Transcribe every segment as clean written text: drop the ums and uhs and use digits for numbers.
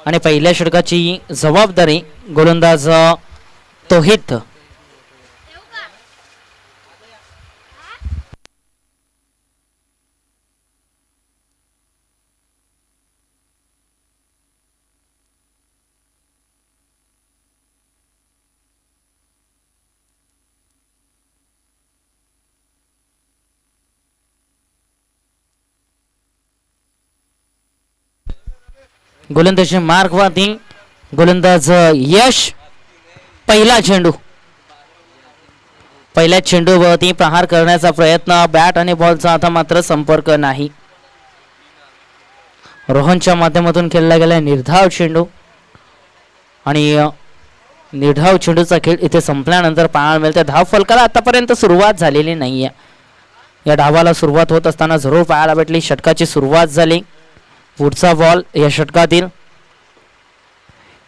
आणि पहिल्या षटकाची जबाबदारी गोलंदाज तोहित. गोलंदाजी मार्गवरती गोलंदाज यश. पहिला चेंडू, पहिल्या चेंडूवरती प्रहार करण्याचा प्रयत्न, बॅट आणि बॉलचा आता मात्र संपर्क नाही. रोहनच्या माध्यमातून खेळला गेला निर्धाव चेंडू आणि निर्धाव चेंडूचा खेळ इथे संपल्यानंतर पाहायला मिळते धाव फलकाला आतापर्यंत सुरुवात झालेली नाहीये. या डावाला सुरुवात होत असताना जरूर पाहायला भेटली. षटकाची सुरुवात झाली. पुढचा बॉल या षटकातील.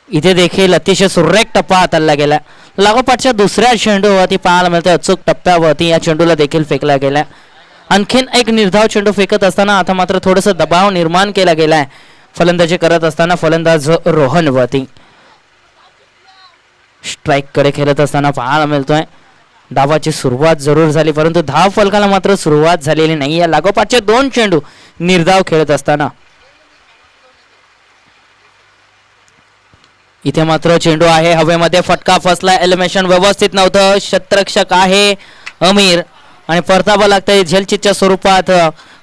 इथे देखील अतिशय सुरेख टप्पा हाताळला गेला. लागोपाठच्या दुसऱ्या चेंडूवरती पाहायला मिळते अचूक टप्प्यावरती या चेंडूला देखील फेकला गेला. आणखीन एक निर्धाव चेंडू फेकत असताना आता मात्र थोडंसं दबाव निर्माण केला गेलाय फलंदाजी करत असताना फलंदाज रोहनवरती. स्ट्राईक कडे खेळत असताना पाहायला मिळतोय. डावाची सुरुवात जरूर झाली परंतु धाव फलकाला मात्र सुरुवात झालेली नाही. या लागोपाठचे दोन चेंडू निर्धाव खेळत असताना इथे मात्र चेंडू आहे हवेमध्ये, फटका फसला. एलिमिनेशन व्यवस्थित नव्हतं. क्षेत्ररक्षक आहे अमीर आणि परतावा लागतंय झेलचीच्या स्वरूपात.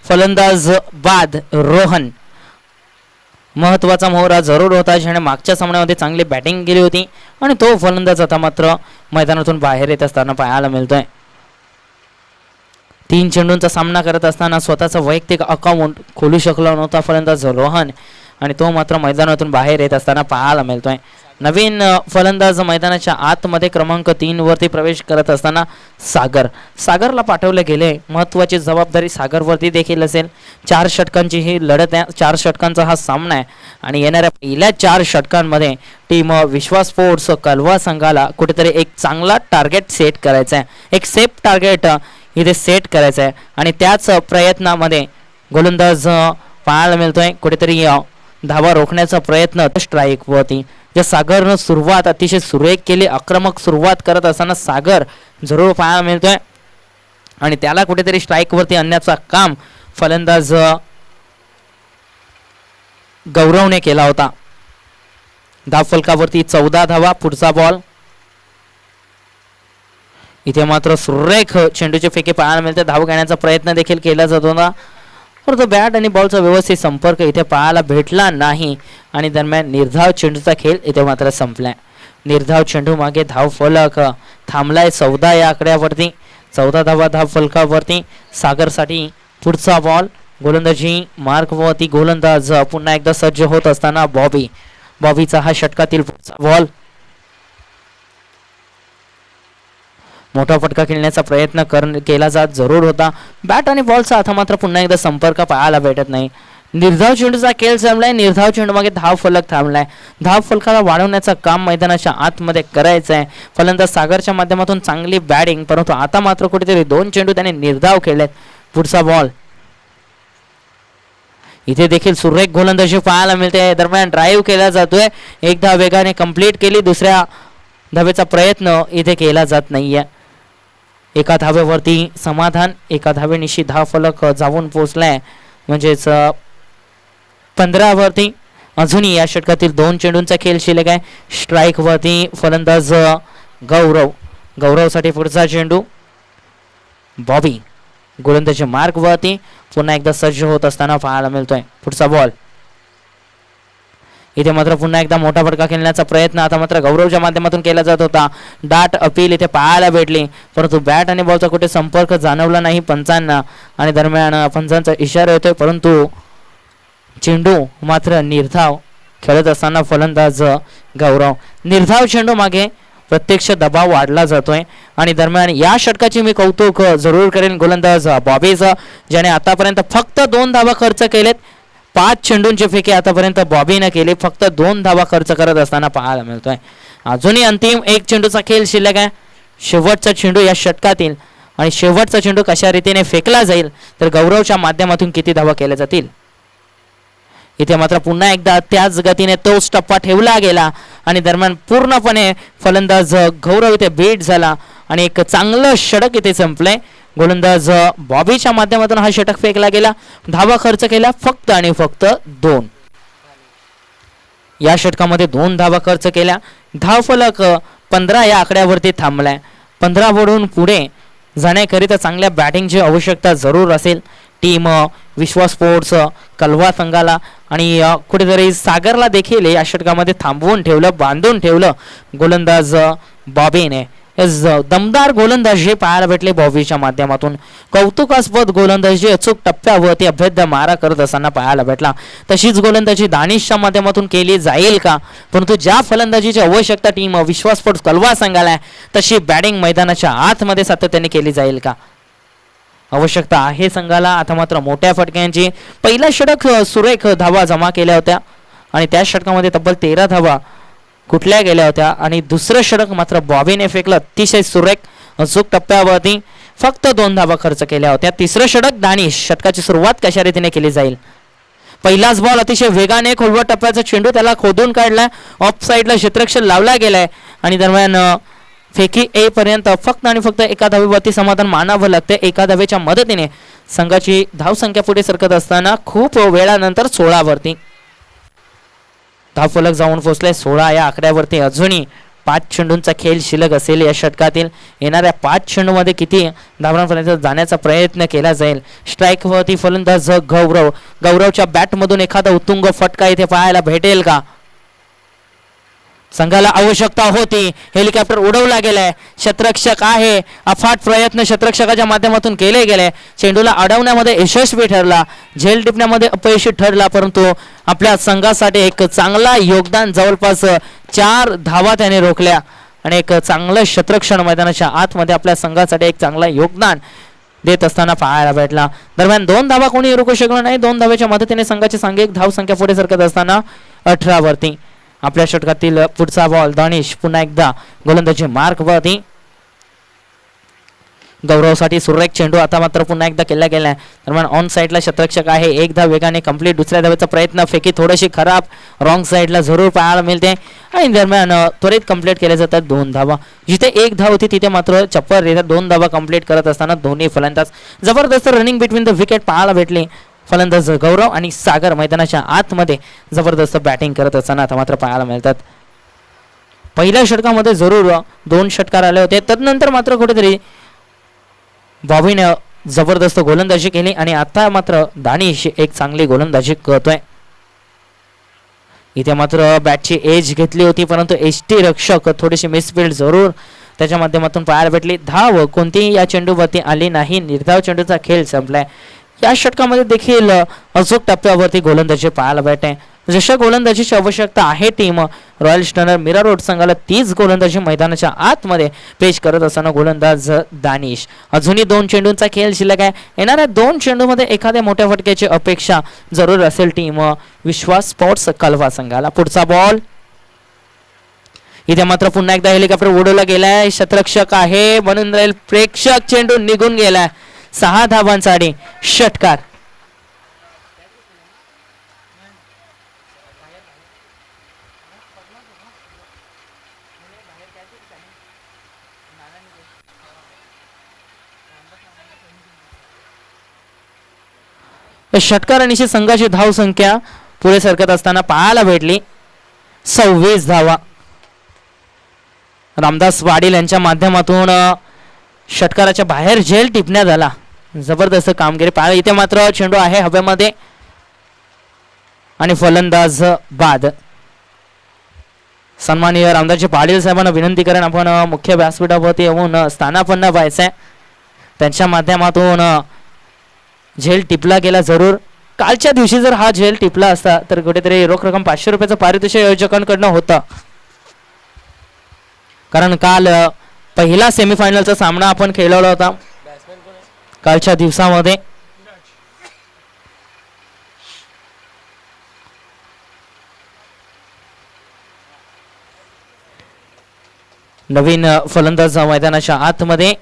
फलंदाज बाद रोहन. महत्वाचा मोहरा जरूर होता ज्याने मागच्या सामन्यामध्ये चांगली बॅटिंग केली होती आणि तो फलंदाज आता मात्र मैदानातून बाहेर येत असताना पाहायला मिळतोय. 3 चेंडूंचा सामना करत असताना स्वतःचा वैयक्तिक अकाउंट खोलू शकला नव्हता फलंदाज रोहन आणि तो मात्र मैदानातून बाहेर येत असताना पाहायला मिळतोय. नवीन फलंदाज मैदानाच्या आतमध्ये क्रमांक 3 वरती प्रवेश करत असताना सागरला पाठवले गेले. महत्वाची जबाबदारी सागरवरती देखील असेल. 4 षटकांची ही लढत आहे. 4 षटकांचा हा सामना आहे आणि येणाऱ्या पहिल्या 4 षटकांमध्ये टीम विश्वास स्पोर्ट्स कलवा संघाला कुठेतरी एक चांगला टार्गेट सेट करायचा आहे. एक सेफ टार्गेट इथे सेट करायचं आहे आणि त्याच प्रयत्नामध्ये गोलंदाज पाहायला मिळतोय कुठेतरी धावा रोखण्याचा प्रयत्न स्ट्राईक वरती. ज्या सागरनं सुरुवात अतिशय सुरेख केली. आक्रमक सुरुवात करत असताना सागर जरूर पाहायला मिळतोय आणि त्याला कुठेतरी स्ट्राईक वरती आणण्याचा काम फलंदाज गौरवने केला होता. धाव फलकावरती 14 धावा. पुढचा बॉल. इथे मात्र सुरेख चेंडूचे फेके पाहायला मिळते. धाव घेण्याचा प्रयत्न देखील केला जात होता परंतु बॅट आणि बॉलचा व्यवस्थित संपर्क इथे पाहायला भेटला नाही आणि दरम्यान निर्धाव चेंडूचा खेळ इथे मात्र संपलाय. निर्धाव चेंडू मागे धाव फलक थांबलाय 14 या आकड्यावरती. 14 धावा धाव फलकावरती सागरसाठी. पुढचा बॉल. गोलंदाजी मार्कवरती गोलंदाज पुन्हा एकदा सज्ज होत असताना बॉबीचा हा षटकातील पुढचा बॉल. मोठा फटका खेळण्याचा प्रयत्न केला जात जरूर होता. बॅट आणि बॉलचा आता मात्र पुन्हा एकदा संपर्क पाहायला भेटत नाही. निर्धाव चेंडूचा खेळ संपलाय. निर्धाव चेंडू मागे धाव फलक थांबलाय. धाव फलकाला वाढवण्याचं काम मैदानाच्या आतमध्ये करायचं आहे. फलंदाज सागरच्या माध्यमातून चांगली बॅटिंग परंतु आता मात्र कुठेतरी 2 चेंडू त्याने निर्धाव खेळलेत. पुढचा बॉल. इथे देखील सुरेख गोलंदाजी पाहायला मिळते. दरम्यान ड्राईव्ह केला जातोय. एकदा वेगाने कंप्लीट केली. दुसऱ्या धावेचा प्रयत्न इथे केला जात नाहीये. एका धावेवरती समाधान. एका धावेनिशी धाव फलक जाऊन पोहोचलाय म्हणजेच 15 वरती. अजूनही या षटकातील 2 चेंडूंचा खेळ शिल्लक आहे. स्ट्राईक वरती फलंदाज गौरवसाठी पुढचा चेंडू. बॉबी गोलंदाजी मार्क वरती पुन्हा एकदा सज्ज होत असताना पाहायला मिळतोय. पुढचा बॉल. इथे मात्र पुन्हा एकदा मोठा फटका खेळण्याचा प्रयत्न आता मात्र गौरवच्या माध्यमातून केला जात होता. डाट अपील इथे पाहायला भेटली परंतु बॅट आणि बॉलचा कुठे संपर्क जाणवला नाही पंचांना आणि दरम्यान पंचांचा इशारा येतोय परंतु चेंडू मात्र निर्धाव खेळत असताना फलंदाज गौरव. निर्धाव चेंडू मागे प्रत्यक्ष दबाव वाढला जातोय आणि दरम्यान या षटकाची मी कौतुक जरूर करेन गोलंदाज बॉबीचं ज्याने आतापर्यंत फक्त 2 धावा खर्च केलेत. 5 चेंडूंचे फेके आतापर्यंत बॉबीने केले. फक्त 2 धावा खर्च करत असताना पाहायला मिळतोय. अजूनही अंतिम 1 चेंडूचा खेळ शिल्लक आहे. शेवटचा चेंडू या षटकातील आणि शेवटचा चेंडू कशा रीतीने फेकला जाईल तर गौरवच्या माध्यमातून किती धावा केल्या जातील इथे मात्र पुन्हा एकदा त्याच गतीने तोच टप्पा ठेवला गेला आणि दरम्यान पूर्णपणे फलंदाज गौरव इथे बीट झाला आणि एक चांगलं षटक इथे संपलंय. गोलंदाज बॉबीच्या माध्यमातून हा षटक फेकला गेला. धावा खर्च केला फक्त आणि फक्त 2. या षटकामध्ये 2 धावा खर्च केल्या. धावफलक 15 या आकड्यावरती थांबलाय. 15 वरून पुढे जाण्याकरिता चांगल्या बॅटिंगची आवश्यकता जरूर असेल. टीम विश्वास स्पोर्ट्स कलवा संघाला आणि कुठेतरी सागरला देखील या षटकामध्ये थांबवून ठेवलं, बांधून ठेवलं गोलंदाज बॉबीने. दमदार गोलंदाजी पाहायला भेटले बॉबीच्या माध्यमातून. कौतुकास्पद गोलंदाजी अचूक टप्प्यावरती अभेद्य मारा करत असताना पाहायला भेटला. तशीच गोलंदाजी दानिशच्या माध्यमातून केली जाईल का? परंतु ज्या फलंदाजीची आवश्यकता टीम विश्वास स्पोर्ट्स कलवा संघाला आहे तशी बॅटिंग मैदानाच्या आतमध्ये सातत्याने केली जाईल का? आवश्यकता आहे संघाला. आता मात्र मोठ्या फटक्यांची. पहिला षटक सुरेख धावा जमा केल्या होत्या आणि त्या षटकामध्ये तब्बल 13 धावा कुठल्या गेल्या होत्या आणि दुसरं षटक मात्र बॉबीने फेकलं अतिशय सुरेख अचूक टप्प्यावरती. फक्त 2 धावा खर्च केल्या होत्या. तिसरं षटक दानिश. षटकाची सुरुवात कशा रीतीने केली जाईल? पहिलाच बॉल अतिशय वेगाने खोलवर टप्प्याचा चेंडू त्याला खोदून काढलाय. ऑफ साईडला क्षेत्ररक्षण लावला गेलाय आणि दरम्यान फेकी ए पर्यंत फक्त आणि फक्त एका धावेवरती समाधान मानावं लागते. एका धावेच्या मदतीने संघाची धावसंख्या पुढे सरकत असताना खूप वेळानंतर 16 वरती धावफलक जाऊन पोहोचले. 16 या आकड्यावरती अजूनही 5 चेंडूंचा खेळ शिल्लक असेल. या षटकातील येणाऱ्या 5 चेंडूमध्ये किती धावांपर्यंत जाण्याचा प्रयत्न केला जाईल? स्ट्राईकवरती फलंदाज गौरवच्या बॅटमधून एखादा उत्तुंग फटका इथे पाहायला भेटेल का? संघाला आवश्यकता होती. हेलिकॉप्टर उडवला गेलाय. क्षेत्ररक्षक आहे. अफाट प्रयत्न क्षेत्ररक्षकाच्या माध्यमातून केले गेले. चेंडूला अडवण्यामध्ये यशस्वी ठरला. झेल टिपण्यामध्ये अपयशी ठरला. परंतु आपल्या संघासाठी एक चांगला योगदान जवळपास 4 धावा त्याने रोखल्या आणि एक चांगलं क्षेत्ररक्षण मैदानाच्या आतमध्ये आपल्या संघासाठी एक चांगलं योगदान देत असताना पाहायला भेटला. दरम्यान 2 धावा कोणी रोखू शकलो नाही. 2 धावेच्या मदतीने संघाची सांघिक धावसंख्या पुढे सरकत असताना 18 वरती. आपल्या षटकातील पुढचा बॉल दानिश पुन्हा एकदा गोलंदाजी मार्क वरती. गौरवसाठी सुरेख चेंडू आता मात्र पुन्हा एकदा केला गेलाय. दरम्यान ऑन साईडला क्षेत्ररक्षक आहे. 1 धाव वेगाने कंप्लीट. दुसऱ्या धावेचा प्रयत्न. फेकी थोडीशी खराब रॉंग साईडला जरूर पाहायला मिळते आणि दरम्यान त्वरित कंप्लीट केल्या जातात 2 धावा. जिथे 1 धाव होती तिथे मात्र चप्पर रित्या 2 धावा कंप्लीट करत असताना दोन्ही फलंदाज जबरदस्त रनिंग बिटवीन द विकेट पाहायला भेटली. फलंदाज गौरव आणि सागर मैदानाच्या आतमध्ये जबरदस्त बॅटिंग करत असताना आता मात्र पाहायला मिळतात. पहिल्या षटकामध्ये जरूर 2 षटकार आले होते. तदनंतर मात्र कुठेतरी बॉबीने जबरदस्त गोलंदाजी केली आणि आता मात्र दानिश एक चांगली गोलंदाजी करतोय. इथे मात्र बॅटची एज घेतली होती परंतु एसटी रक्षक थोडीशी मिसफिल्ड जरूर त्याच्या माध्यमातून पाहायला भेटली. धाव कोणतीही या चेंडूवरती आली नाही. निर्धाव चेंडूचा खेळ संपलाय. या षटकामध्ये देखील अचूक टप्प्यावरती गोलंदाजी पाहायला भेटते. जशा गोलंदाजीची आवश्यकता आहे team royal stunner Mira Road संघाला तीच गोलंदाजी मैदानाच्या आतमध्ये पेश करत असताना गोलंदाज दानिश. अजूनही 2 चेंडूंचा खेळ शिल्लक आहे. येणाऱ्या 2 चेंडूमध्ये एखाद्या मोठ्या फटक्याची अपेक्षा जरूर असेल टीम विश्वास स्पोर्ट्स कलवा संघाला. पुढचा बॉल. इथे मात्र पुन्हा एकदा हेलिकॉप्टर उडवला गेलाय. क्षेत्ररक्षक आहे म्हणून राहील प्रेक्षक. चेंडू निघून गेलाय. 6 धावांसाठी षटकार. षटकारांची संघाची धाव संख्या पुढे सरकत असताना पाहायला भेटली 26 धावा. रामदास वाडील यांच्या माध्यमातून षटकाराच्या बाहेर झेल टिपण्यात आला. जबरदस्त कामगिरी पाहायला. इथे मात्र चेंडू आहे हवेमध्ये आणि फलंदाज बाद. सन्माननीय रामदासजी पाटील साहेबांना विनंती करेन आपण मुख्य व्यासपीठावरती येऊन स्थानापन्न व्हायचंय. त्यांच्या माध्यमातून झेल टिपला गेला जरूर. कालच्या दिवशी जर हा झेल टिपला असता तर कुठेतरी रोख रक्कम 500 रुपयाचं पारितोषिक आयोजकांकडनं होतं. कारण काल पहिला सेमीफायनलचा सामना आपण खेळवला होता कालच्या दिवसामध्ये. नवीन फलंदाज मैदानाच्या आतमध्ये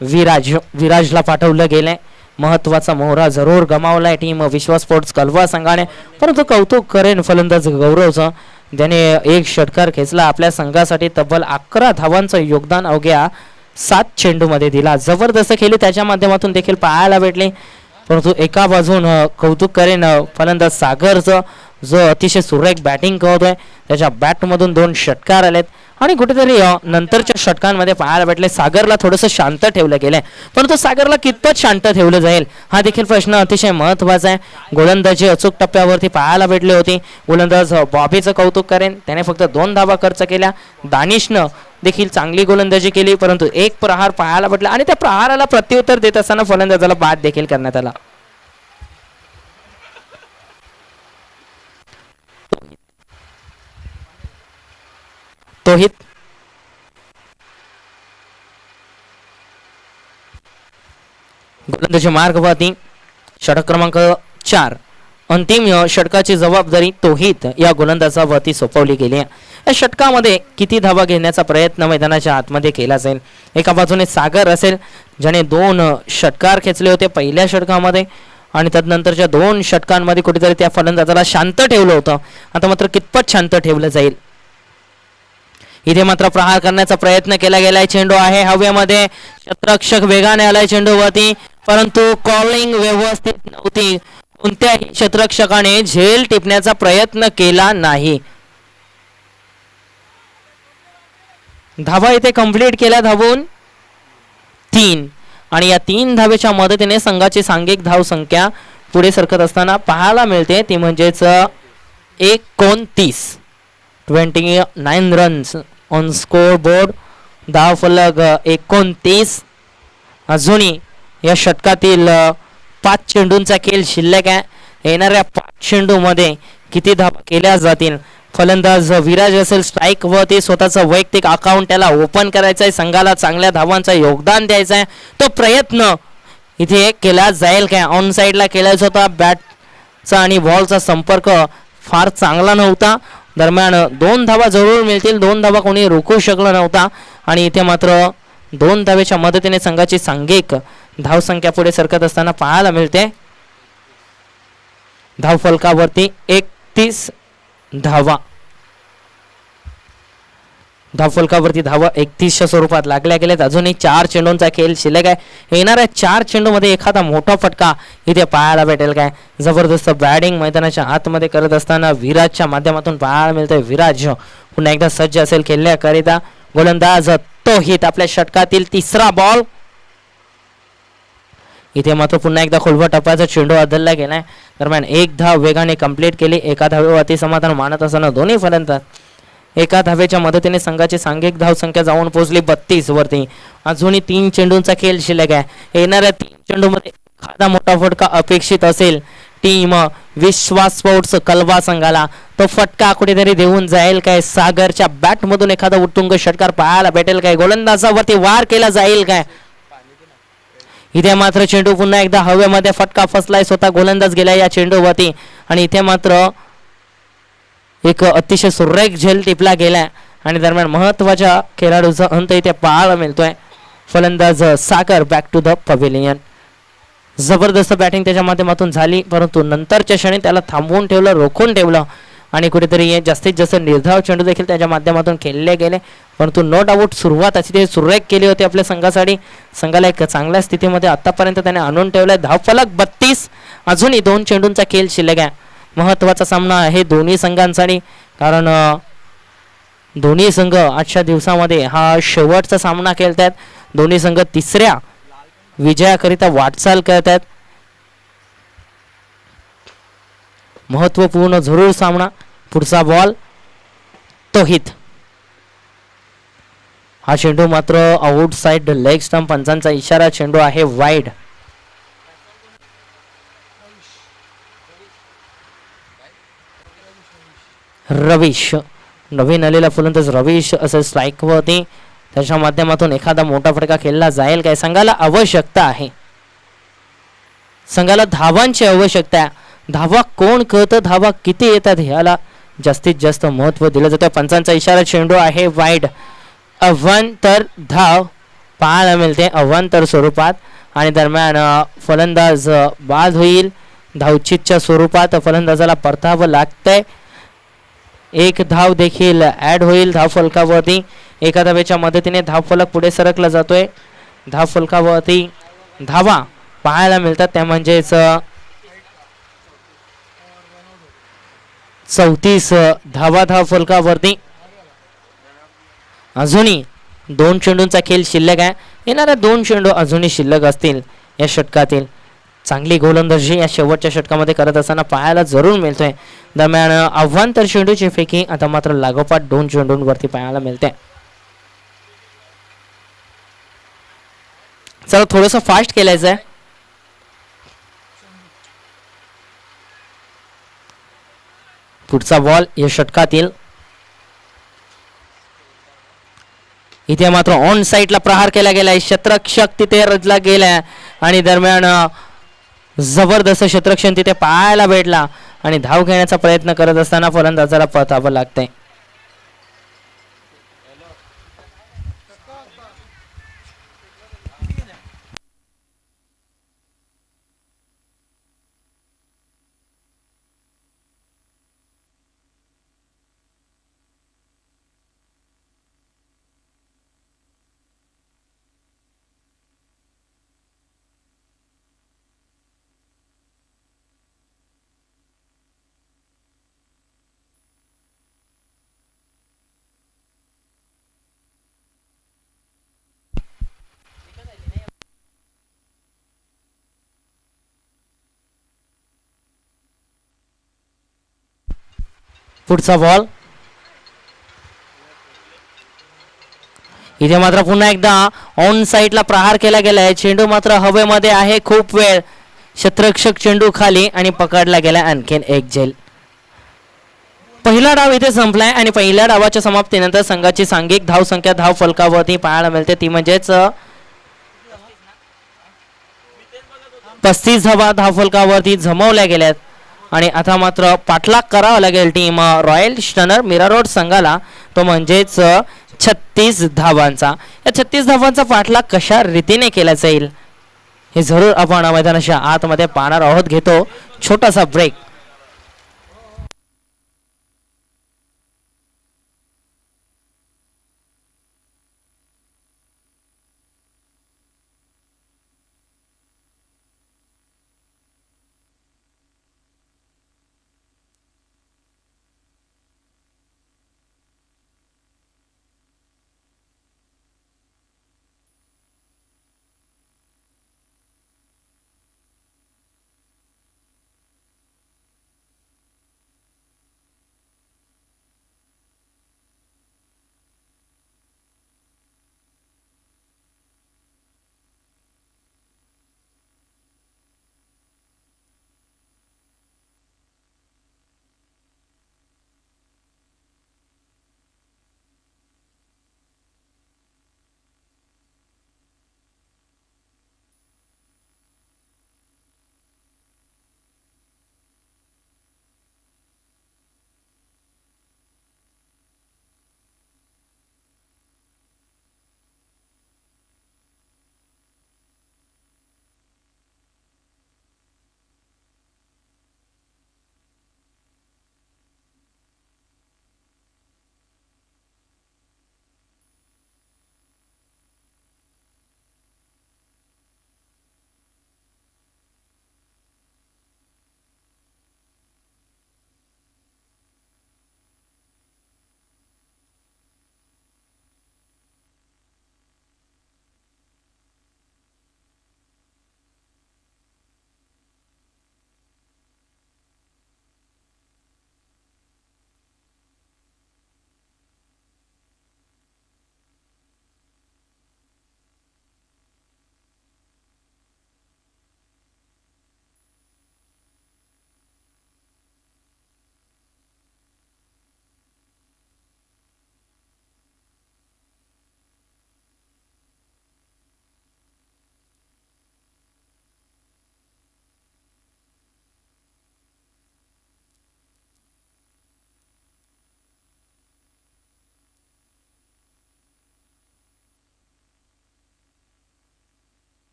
विराजला पाठवलं गेलंय. महत्वाचा मोहरा जरूर गमावलाय टीम विश्वास स्पोर्ट्स कलवा संघाने, परंतु कौतुक करेन फलंदाज गौरवचं, ज्याने एक षटकार खेचला. आपल्या संघासाठी तब्बल 11 धावांचं योगदान अवघ्या 7 चेंडूमध्ये दिला. जबरदस्त खेळी त्याच्या माध्यमातून देखील पाहायला भेटले. परंतु एका बाजून कौतुक करेन फलंदाज सागरचं, जो अतिशय सुरेख बॅटिंग करतोय. त्याच्या बॅटमधून 2 षटकार आलेत आणि कुठेतरी नंतरच्या षटकांमध्ये पाहायला भेटले सागरला थोडंसं शांत ठेवलं गेलंय. परंतु सागरला कितपत शांत ठेवलं जाईल हा देखील प्रश्न अतिशय महत्त्वाचा आहे. गोलंदाजी अचूक टप्प्यावरती पाहायला भेटली होती. गोलंदाज बॉबीचं कौतुक करेन, त्याने फक्त 2 धावा खर्च केल्या. दानिशनं देखील चांगली गोलंदाजी केली, परंतु एक प्रहार पाहायला भेटला आणि त्या प्रहाराला प्रत्युत्तर देत असताना फलंदाजाला बाद देखील करण्यात आला. तोहित गोलंदाजी मार्गवरती षटक क्रमांक 4. अंतिम षटकाची जबाबदारी तोहित या गोलंदाजावरती सोपवली गेली. या षटकामध्ये किती धावा घेण्याचा प्रयत्न मैदानाच्या आतमध्ये केला जाईल. एका बाजूने सागर असेल, ज्याने 2 षटकार खेचले होते पहिल्या षटकामध्ये आणि त्यानंतरच्या 2 षटकांमध्ये कुठेतरी त्या फलंदाजाला शांत ठेवलं होतं. आता मात्र कितपत शांत ठेवलं जाईल. इथे मात्र प्रहार करण्याचा प्रयत्न केला गेलाय. चेंडू आहे हवेमध्ये, क्षेत्ररक्षक वेगाने आलाय चेंडूवरती, परंतु कॉलिंग व्यवस्थित नव्हती. कोणत्याही क्षेत्ररक्षकाने झेल टिपण्याचा प्रयत्न केला नाही. धावा इथे कंप्लीट केल्या, धावून 3 आणि या 3 धावेच्या मदतीने संघाची सांघिक धाव संख्या पुढे सरकत असताना पाहायला मिळते, ती म्हणजेच 29 रन्स ऑन स्कोर बोर्ड. धाव फलक 29. अजूनही या षटकातील 5 चेंडूंचा खेळ शिल्लक आहे. येणाऱ्या 5 चेंडूमध्ये किती धावा केल्या जातील. फलंदाज विराज असेल स्ट्राईक वरती, स्वतःचं वैयक्तिक अकाउंट त्याला ओपन करायचं आहे, संघाला चांगल्या धावांचं योगदान द्यायचं आहे. तो प्रयत्न इथे केला जाईल काय. ऑन साईडला केलाच होता. बॅटचा आणि बॉलचा संपर्क फार चांगला नव्हता. दरम्यान 2 धावा जरूर मिळतील. 2 धावा कोणी रोखू शकला नव्हता आणि इथे मात्र 2 धावेच्या मदतीने संघाची सांघिक धावसंख्या पुढे सरकत असताना पाहायला मिळते. धाव फलकावरती 31 धावा. धावफलकावरती धावा 31च्या स्वरूपात लागल्या गेल्यात. अजूनही 4 चेंडूंचा खेळ शिल्लक आहे. येणाऱ्या 4 चेंडूमध्ये एखादा मोठा फटका इथे पाहायला भेटेल काय. जबरदस्त बॅटिंग मैदानाच्या आतमध्ये करत असताना विराजच्या माध्यमातून पाहायला मिळतंय. विराज पुन्हा एकदा सज्ज असेल खेळण्याकरिता. गोलंदाज तोहित आपल्या षटकातील 3रा बॉल. इथे मात्र पुन्हा एकदा खोलवर टप्प्याचा चेंडू अदलला गेलाय. दरम्यान 1 धाव वेगाने कंप्लीट केली. एका धावेवरती समाधान मानत असताना दोन्ही फलंदाज एका धावेच्या मदतीने संघाची सांघिक धाव संख्या जाऊन पोहोचली 32 वरती. अजूनही 3 चेंडूंचा खेळ शिल्लक आहे. येणाऱ्या 3 चेंडूमध्ये एखादा मोठा फटका अपेक्षित असेल टीम विश्वास स्पोर्ट्स कलवा संघाला. तो फटका कुठेतरी देऊन जाईल काय. सागरच्या बॅटमधून एखादा उत्तुंग षटकार पाहायला भेटेल काय. गोलंदाजावरती वार केला जाईल काय. इथे मात्र चेंडू पुन्हा एकदा हवेमध्ये फटका फसलाय. स्वतः गोलंदाज गेला या चेंडूवरती आणि इथे मात्र एक अतिशय सुरेख झेल टिपला गेलाय आणि दरम्यान महत्वाच्या खेळाडूचा अंत इथे पाहायला मिळतोय. फलंदाज सागर बॅक टू द पवेलियन. जबरदस्त बॅटिंग त्याच्या माध्यमातून झाली, परंतु नंतरच्या क्षणी त्याला थांबवून ठेवलं, रोखून ठेवलं आणि कुठेतरी जास्तीत जास्त निर्धाव चेंडू देखील त्याच्या माध्यमातून खेळले गेले. परंतु नो डाऊट सुरुवात अशी ते सुरेख केली होती आपल्या संघासाठी. संघाला एक चांगल्या स्थितीमध्ये आतापर्यंत त्याने आणून ठेवलंय. धावफलक 32. अजूनही 2 चेंडूंचा खेळ शिल्लक आहे. महत्वाचा सामना आहे दोन्ही संघांसाठी, कारण दोन्ही संघ आजच्या दिवसामध्ये हा शेवटचा सामना खेळतात. दोन्ही संघ 3ऱ्या विजयाकरिता वाटचाल करतात. महत्वपूर्ण जरूर सामना. पुढचा बॉल तोहित. हा चेंडू मात्र आउटसाइड लेग स्टंप. पंचांचा इशारा. चेंडू आहे वाईड. रवीश, नवीन आलेला फलंदाज रवीश असं स्ट्राईक वरती. त्याच्या माध्यमातून एखादा मोठा फटका खेळला जाईल काय. संघाला आवश्यकता आहे, संघाला धावांची आवश्यकता आहे. धावा कोण करतं, धावा किती येतात ह्याला जास्तीत जास्त महत्व दिलं जातं. पंचांचा इशारा. चेंडू आहे वाईड. अवांतर धाव पाहायला मिळते, अवांतर स्वरूपात आणि दरम्यान फलंदाज बाद होईल. धावचीतच्या स्वरूपात फलंदाजाला परतावं लागतंय. एक धाव देखील ऍड होईल धाव फलकावरती. एका धावेच्या मदतीने धाव फलक पुढे सरकला जातोय. धाव फलकावरती धावा पाहायला मिळतात त्या म्हणजेच 34 धावा धाव फलकावरती. अजूनही 2 चेंडूंचा खेळ शिल्लक आहे. येणाऱ्या 2 चेंडू अजूनही शिल्लक असतील या षटकातील. चांगली गोलंदाजी या शेवटच्या षटकामध्ये करत असताना पाहायला जरूर मिळतोय. दरम्यान अव्वंतर चेंडूची फेकी आता मात्र लागोपाठ 2 चेंडूंवरती पाहायला मिळते. चला थोडंसं फास्ट केलायचं आहे. पुढचा बॉल या षटकातील. इथे मात्र ऑन साईडला प्रहार केला गेलाय. क्षेत्ररक्षक तिथे रचला गेलाय आणि दरम्यान जबरदस्त क्षेत्ररक्षण तिथे पाहायला भेटला आणि धाव घेण्याचा प्रयत्न करत असताना फलंदाजाला परतावं लागतंय. पुढचा बॉल. इथे मात्र पुन्हा एकदा ऑन साईडला प्रहार केला गेलाय. चेंडू मात्र हवेमध्ये आहे खूप वेळ. क्षेत्ररक्षक चेंडू खाली आणि पकडला गेला आणखीन एक झेल. पहिला डाव इथे संपलाय आणि पहिल्या डावाच्या समाप्तीनंतर संघाची सांघिक धावसंख्या धाव फलकावरती पाहायला मिळते ती म्हणजेच 35 धावा धाव फलकावरती जमवल्या गेल्यात. आणि आता मात्र पाठलाग करावा लागेल team royal stunner Mira Road संघाला तो म्हणजेच 36 धावांचा. या 36 धावांचा पाठलाग कशा रीतीने केला जाईल हे जरूर आपण मैदानाच्या आतमध्ये पाहणार आहोत. घेतो छोटासा ब्रेक.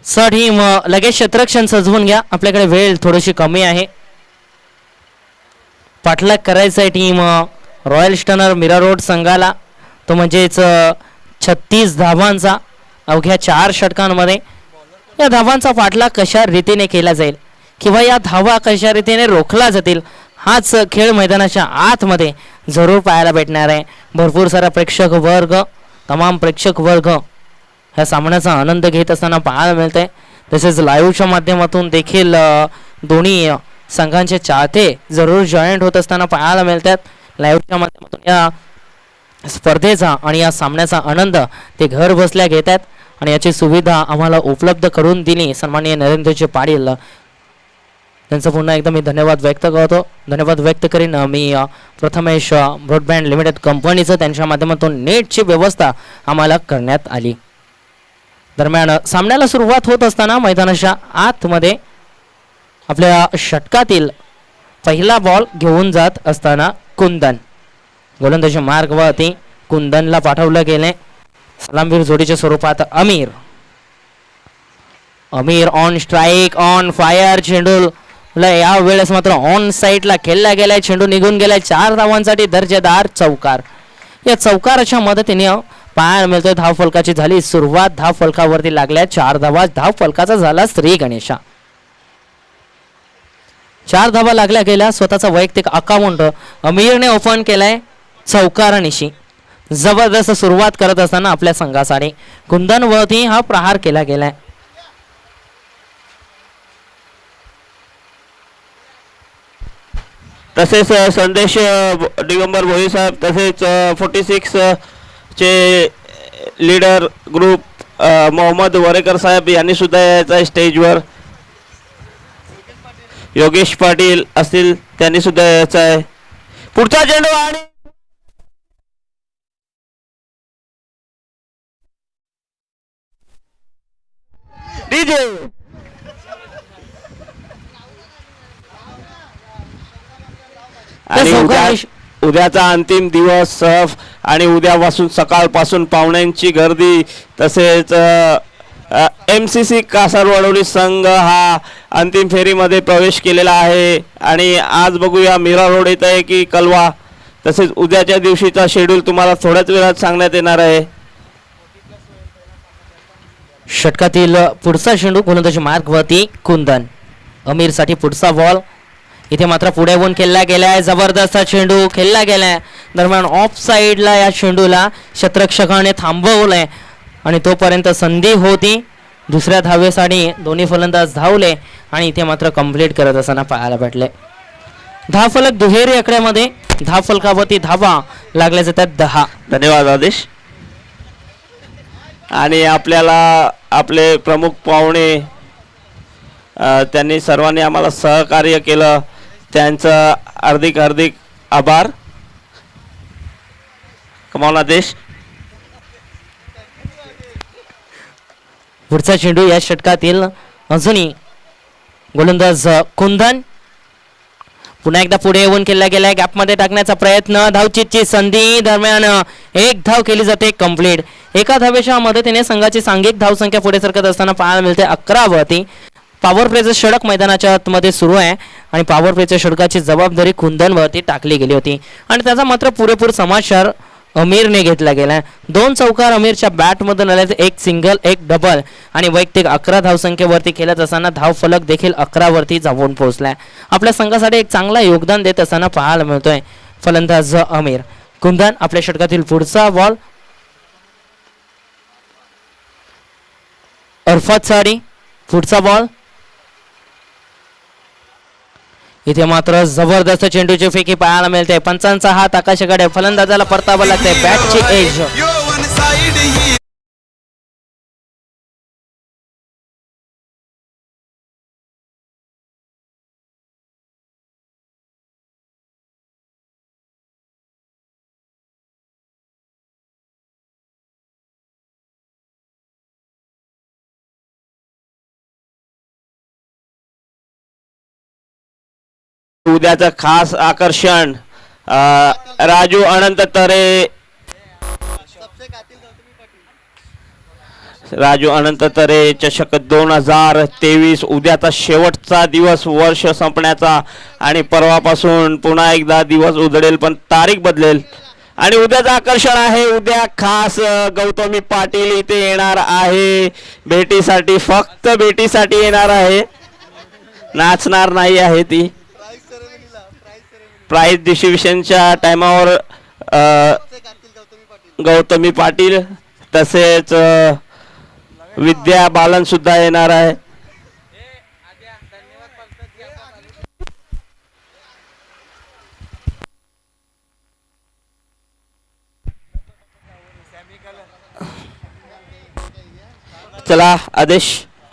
टीम लगेच क्षेत्ररक्षण सजवून घ्या, आपल्याकडे वेळ थोडीशी कमी आहे. पाठलाग करायचा आहे team royal stunner Mira Road संघाला, तो म्हणजेच 36 धावांचा अवघ्या 4 षटकांमध्ये. या धावांचा पाठलाग कशा रीतीने केला जाईल किंवा या धावा कशा रीतीने रोखला जातील हाच खेळ मैदानाच्या आतमध्ये जरूर पाहायला भेटणार आहे. भरपूर सारा प्रेक्षक वर्ग, तमाम प्रेक्षक वर्ग ह्या सामन्याचा आनंद घेत असताना पाहायला मिळतंय. तसेच लाईव्हच्या माध्यमातून देखील दोन्ही संघांचे चाहते जरूर जॉईंट होत असताना पाहायला मिळतात. लाईव्हच्या माध्यमातून या स्पर्धेचा आणि या सामन्याचा आनंद ते घर बसल्या घेतात आणि याची सुविधा आम्हाला उपलब्ध करून दिली सन्माननीय नरेंद्रजी पाटील, त्यांचं पुन्हा एकदा मी धन्यवाद व्यक्त करतो. धन्यवाद व्यक्त करीन मी प्रथमेश ब्रॉडबँड लिमिटेड कंपनीचं, त्यांच्या माध्यमातून नेटची व्यवस्था आम्हाला करण्यात आली. दरम्यान सामन्याला सुरुवात होत असताना मैदानाच्या आतमध्ये आपल्या षटकातील पहिला बॉल घेऊन जात असताना कुंदन गोलंदाजी मार्गवरती कुंदनला पाठवलं गेले. सलामवीर जोडीच्या स्वरूपात अमीर ऑन स्ट्राईक ऑन फायर. चेंडूला या वेळेस मात्र ऑन साईडला खेळला गेलाय, चेंडू निघून गेलाय. 4 धावांसाठी दर्जेदार चौकार. या चौकाराच्या मदतीने पाहायला मिळतोय धाव फलकाची झाली सुरुवात. धाव फलकावरती लागल्या 4 धावा. धाव फलकाचा झाला श्री गणेशा. 4 धावा लागल्या गेल्या. स्वतःचा वैयक्तिक अकाउंट अमीरने ओपन केलाय चौकारानिशी. जबरदस्त सुरुवात करत असताना आपल्या संघासाठी कुंदनवरती हा प्रहार केला गेलाय. तसेच संदेश दिगंबर भोई साहेब, तसेच 46 चे लीडर ग्रुप मोहम्मद वरेकर साहेब यांनी सुद्धा यायचं आहे स्टेजवर. योगेश पाटील असतील त्यांनी सुद्धा यायचं आहे. पुढचा चेंडू आणि डीजे आणि उद्याचा अंतिम दिवस आणि उद्यापासून सकाळपासून पाहुण्यांची गर्दी. तसेच MCC कासारवडोली संघ हा अंतिम फेरीमध्ये प्रवेश केलेला आहे आणि आज बघूया मीरा रोड येत आहे की कलवा. तसेच उद्याच्या दिवशीचा शेड्यूल तुम्हाला थोड्याच वेळात सांगण्यात येणार आहे. षटकातील पुढचा चेंडू गोलंदाजी मार्गवरती कुंदन. अमीरसाठी पुढचा बॉल. इथे मात्र पुढे होऊन खेळला गेलाय. जबरदस्त चेंडू खेळला गेलाय. दरम्यान ऑफ साईडला या चेंडूला क्षेत्ररक्षकाने थांबवलंय आणि तोपर्यंत संधी होती दुसऱ्या धावेसाठी. दोन्ही फलंदाज धावले आणि इथे मात्र कंप्लीट करत असताना पाहायला भेटले. धावफलक दुहेरी आकड्यामध्ये धावफलकावरती धावा लागल्या जातात 10. धन्यवाद आदेश. आणि आपल्याला आपले प्रमुख पाहुणे त्यांनी सर्वांनी आम्हाला सहकार्य केलं, त्यांचं हार्दिक हार्दिक आभार. कमाल आदेश. पुढचा चेंडू या षटकातील अजूनही गोलंदाज कुंदन. पुन्हा एकदा पुढे येऊन केला गेलाय. गॅपमध्ये टाकण्याचा प्रयत्न. धावचीतची संधी. दरम्यान 1 धाव केली जाते कंप्लीट. एका धावेच्या मदतीने संघाची सांघिक धावसंख्या पुढे सरकत असताना पाहायला मिळते 11 वरती. पॉवर प्लेचं षटक मैदानाच्या आतमध्ये सुरू आहे आणि पॉवर प्लेच्या षटकाची जबाबदारी कुंदनवरती टाकली गेली होती आणि त्याचा मात्र पुरेपूर समाचार अमीरने घेतला गेला. 2 चौकार अमीरच्या बॅटमधून आले. 1 सिंगल 1 डबल आणि वैयक्तिक 11 धावसंख्येवरती खेळत असताना धाव फलक देखील 11 वरती जाऊन पोहोचलाय. आपल्या संघासाठी एक चांगला योगदान देत असताना पाहायला मिळतोय फलंदाज अमीर. कुंदन आपल्या षटकातील पुढचा बॉल. अरफत साडी पुढचा बॉल. इथे मात्र जबरदस्त चेंडूची फेकी पाहायला मिळते. पंचांचा हात आकाशाकडे. फलंदाजाला परतावं लागतंय. बॅटची एज. उद्याचं खास आकर्षण राजू अनंत तरे राजू अनंत तरे चषक 2023 उद्याचा शेवटचा दिवस वर्ष संपण्याचा आणि परवापासून पुन्हा एकदा दिवस उजळेल पण तारीख बदलेल आणि उद्याचं आकर्षण आहे उद्या खास गौतमी पाटील इथे येणार आहे भेटीसाठी फक्त भेटीसाठी येणार आहे नाचणार नाही आहे ती प्राइज डिस्ट्रीब्युशनच्या टायमावर गौतमी पाटील तसेच विद्या बालन सुद्धा येणार आहे चला आदेश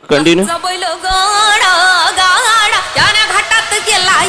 कंटिन्यू बैल गाडा गाडा त्याने घाटात गेला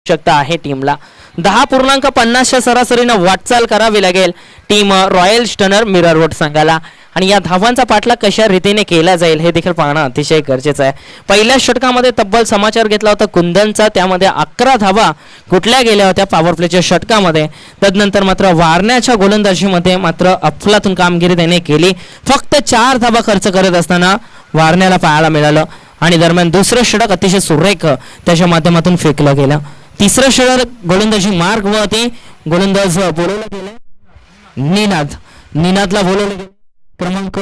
आवश्यकता आहे टीमला. 10.50च्या सरासरीनं वाटचाल करावी लागेल team royal stunner mirror road संघाला. आणि या धावांचा पाठलाग कशा रीतीने केला जाईल हे देखील पाहणं अतिशय गरजेचं आहे. पहिल्या षटकामध्ये तब्बल समाचार घेतला होता कुंदनचा, त्यामध्ये 11 धावा कुठल्या गेल्या होत्या पॉवर प्लेच्या षटकामध्ये. तदनंतर मात्र वारण्याच्या गोलंदाजीमध्ये मात्र अफलातून कामगिरी त्याने केली. फक्त 4 धावा खर्च करत असताना वारण्याला पाहायला मिळालं. आणि दरम्यान दुसरं षटक अतिशय सुरेख त्याच्या माध्यमातून फेकलं गेलं. तिसरं षटक गोलंदाजी मार्गवरती गोलंदाज बोलवलं गेलं निनादला बोलवलं गेलं. क्रमांक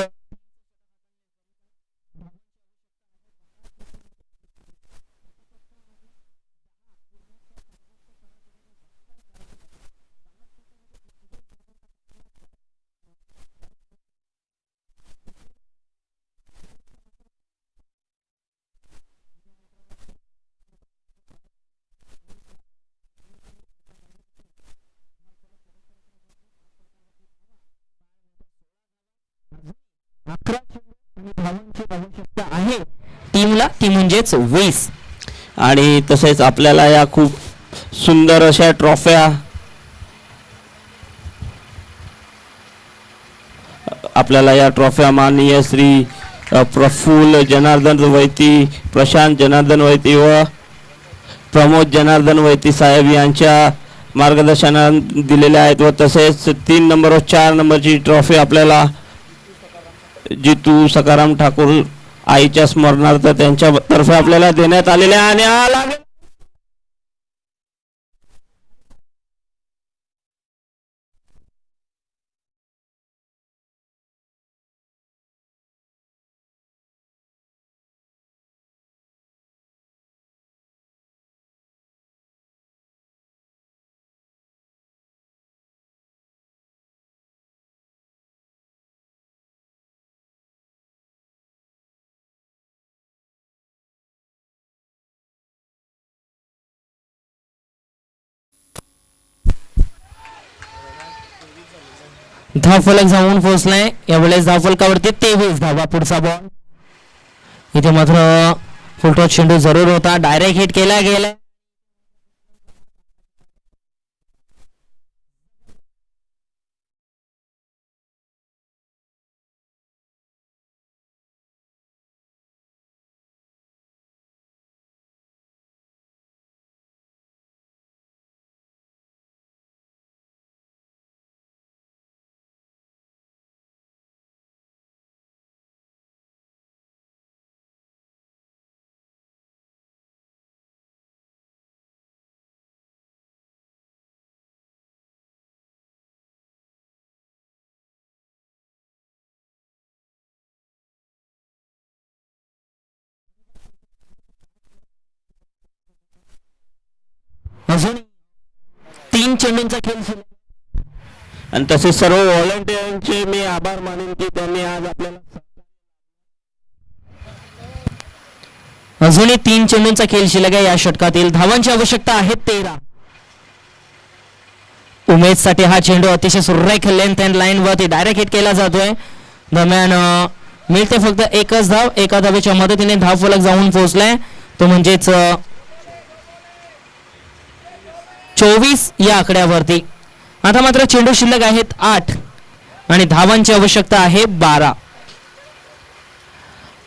धावांची आवश्यकता आहे टीमला, ती म्हणजेच 20. आणि तसेच आपल्याला या खूप सुंदर अशा ट्रॉफ्या माननीय श्री प्रफुल्ल जनार्दन वैती, प्रशांत जनार्दन वैती व प्रमोद जनार्दन वैती साहेब यांच्या मार्गदर्शनात दिलेल्या आहेत. व तसेच 3 नंबर व 4 नंबरची ट्रॉफी आपल्याला जितू सकाराम ठाकूर आईच्या स्मरणार्थ त्यांच्यातर्फे आपल्याला देण्यात आलेल्या. आणि धावफलक जाऊन पोहोचलाय. यावेळेस धावफलकावरती 23 धावा. पुढचा बॉल इथे मात्र फुलटॉस चेंडू जरूर होता, डायरेक्ट हिट केला गेला. अजून 3 चेंडूंचा खेळ सुरू. आणि तसेच सर्व व्हॉलंटियरांचे मी आभार मानेन की त्यांनी आज आपल्याला अजूनही 3 चेंडूंचा खेळ शिल्लक आहे या षटकातील. धावांची आवश्यकता आहे 13. उमेदसाठी हा चेंडू अतिशय सुरेख लेंथ अँड लाईन वरती डायरेक्ट हिट केला जातोय. दरम्यान मिळते फक्त एकच धाव. एका धावेच्या मदतीने धावफलक जाऊन पोहोचलाय, तो म्हणजेच 24 या आकड्यावरती. आता मात्र चेंडू शिल्लक आहेत 8 आणि धावांची आवश्यकता आहे 12.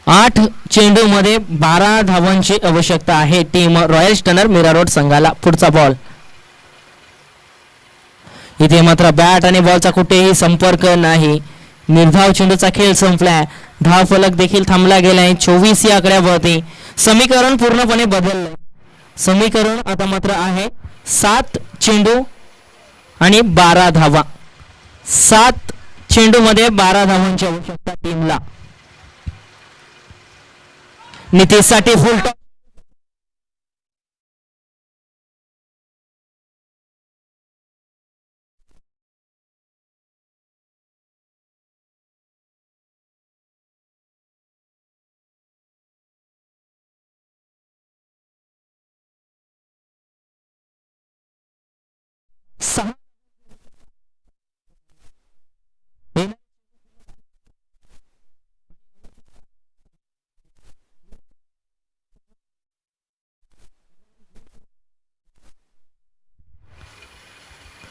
8 चेंडू मध्ये 12 धावांची आवश्यकता आहे team royal stunner Mira Road संघाला. पुढचा बॉल इथे मात्र बॅट आणि बॉलचा कुठेही संपर्क नाही. निर्धाव चेंडूचा खेळ संपलाय. धावफलक देखील थांबला गेलाय 24 या आकड्यावरती. समीकरण पूर्णपणे बदललंय. समीकरण आता मात्र आहे 7 चेंडू आणि 12 धावा. 7 चेंडू मध्ये 12 धावांची आवश्यकता टीमला. नितेशसाठी फुल टॉस.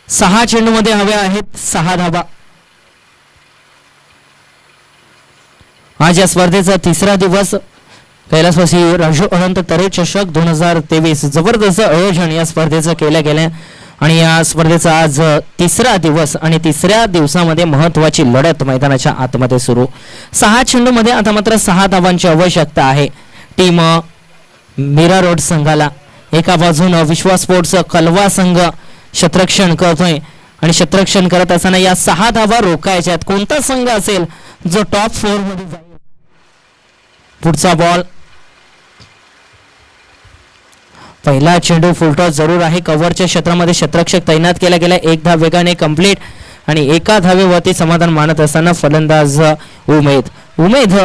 6 चेंडूमध्ये हव्या आहेत 6 धावा. आज या स्पर्धेचा तिसरा दिवस. कैलासवासी राजू अनंत तरे चषक 2023 जबरदस्त आयोजन या स्पर्धेचं केलं गेलं आणि या स्पर्धेचा आज तिसरा दिवस आणि तिसऱ्या दिवसामध्ये महत्वाची लढत मैदानाच्या आतमध्ये सुरू. 6 चेंडूमध्ये आता मात्र 6 धावांची आवश्यकता आहे टीम मीरा रोड संघाला. एका बाजूनं विश्वास स्पोर्ट्स कलवा संघ शतरक्षण करतोय आणि शतरक्षण करत असताना या 6 धावा रोखायच्यात. कोणता संघ असेल जो टॉप 4 मध्ये जाईल. पुढचा बॉल. पहिला चेंडू फुलटॉस जरूर आहे. कव्हरच्या क्षेत्रामध्ये शतरक्षक तैनात केला गेला. 1 धाव वेगाने कंप्लीट आणि एका धावेवरती समाधान मानत असताना फलंदाज उमेद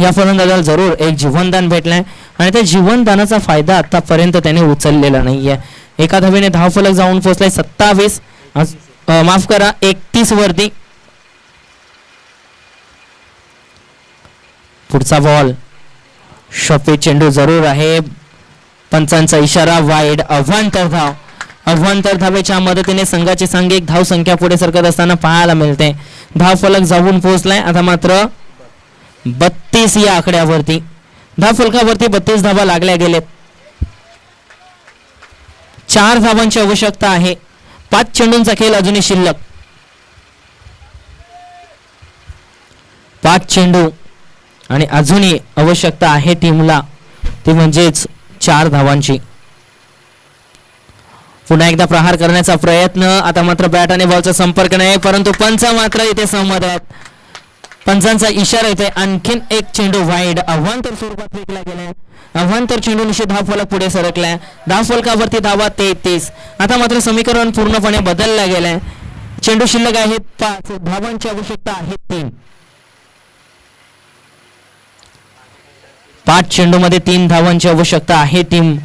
या फलंदाजाला जरूर एक जीवनदान भेटलंय आणि त्या जीवनदानाचा फायदा आतापर्यंत त्याने उचललेला नाहीये. एका धावेने धावफलक जाऊन पोहोचलाय 27 माफ करा 31 वरती. पुढचा बॉल. शॉपी चेंडू जरूर आहे. पंचांचा इशारा वाईड. अव्हांतर धावेच्या मदतीने संघाची सांघिक धाव संख्या पुढे सरकत असताना पाहायला मिळते. धावफलक जाऊन पोहोचलाय आता मात्र 32 या आकड्यावरती. धावफलकावरती 32 धावा लागल्या गेलेत. 4 धावांची आवश्यकता आहे. 5 चेंडूंचा खेळ अजूनही शिल्लक. 5 चेंडू आणि अजूनही आवश्यकता आहे टीमला ती म्हणजेच 4 धावांची. पुन्हा एकदा प्रहार करण्याचा प्रयत्न. आता मात्र बॅट आणि बॉलचा संपर्क नाही परंतु पंच मात्र इथे सहमत आहेत. पंचांचा इशारा येते. आणखीन एक चेंडू वाईड अव्हांतर स्वरूपात फेकला गेलाय. अव्हांतर चेंडू निश्चित धावफलक पुढे सरकलाय. धावफलकावरती धावा 33. आता मात्र समीकरण पूर्णपणे बदललं गेलंय. चेंडू शिल्लक आहेत 5. धावांची आवश्यकता आहे 3. 5 चेंडूमध्ये 3 धावांची आवश्यकता आहे team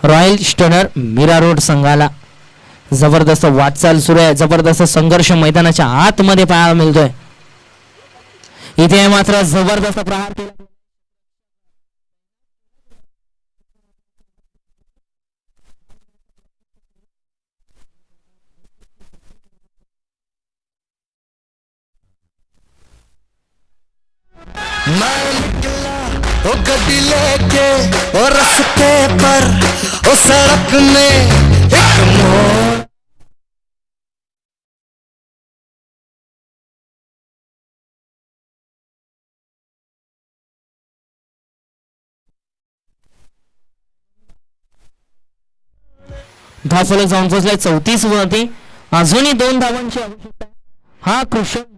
royal stunner Mira Road संघाला. जबरदस्त वाटचाल सुरू आहे. जबरदस्त संघर्ष मैदानाच्या आतमध्ये पाहायला मिळतोय. इथे मात्र जबरदस्त प्रहार केला. ओ गड्डी लेके ओ रस्ते पर ओ सड़क में एक मोड़. धावफलक जाऊन पोहोचलाय 34 वरती. अजूनही 2 धावांची आवश्यकता. हा कृषक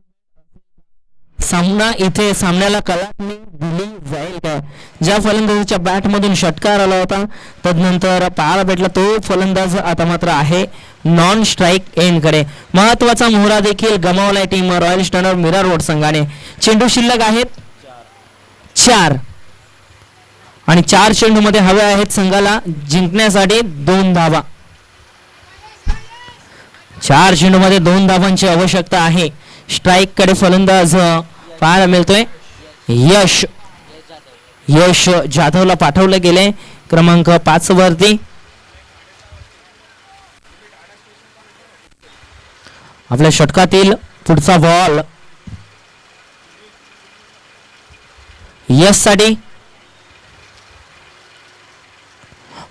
सामना इथे सामन्याला कलाटणी दिली जाईल का. ज्या फलंदाजाच्या बॅट मधून षटकार आला होता तदनंतर पाहायला भेटला तो फलंदाज आता मात्र आहे नॉन स्ट्राईक एंड कडे. महत्वाचा मोहरा देखील गमावलाय team royal stunner Mira Road संघाने. चेंडू शिल्लक आहेत 4 आणि 4 चेंडू मध्ये हवे आहेत संघाला जिंकण्यासाठी 2 धावा. 4 चेंडू मध्ये 2 धावांची आवश्यकता आहे. स्ट्राईक कडे फलंदाज पाहायला मिळतोय यश जाधवला पाठवलं गेले क्रमांक 5 वरती. आपल्या षटकातील पुढचा बॉल यश साठी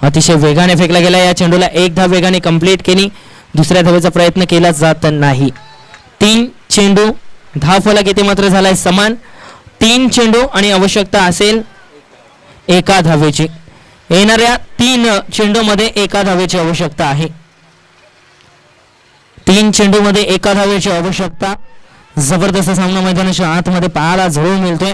अतिशय वेगाने फेकला गेला. या चेंडूला 1 धाव वेगाने कंप्लीट केली. दुसऱ्या धावेचा प्रयत्न केला जात नाही. 3 चेंडू धावफलक येथे मात्र झालाय समान. 3 चेंडू आणि आवश्यकता असेल 1 धावेची. येणाऱ्या 3 चेंडू मध्ये 1 धावेची आवश्यकता आहे. 3 चेंडू मध्ये 1 धावेची आवश्यकता. जबरदस्त सामना मैदानाच्या आतमध्ये पाहायला जवळ मिळतोय.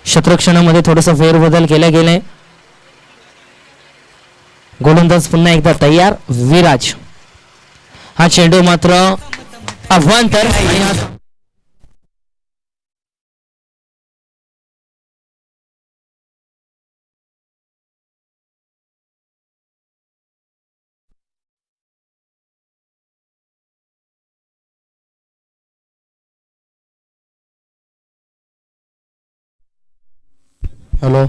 शतरक्षणामध्ये थोडंसं फेरबदल केला गेलाय. गोलंदाज पुन्हा एकदा तयार विराज. हा चेंडू मात्र अव्हांतर. हॅलो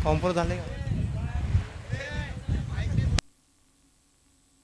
फॉर्म झाले का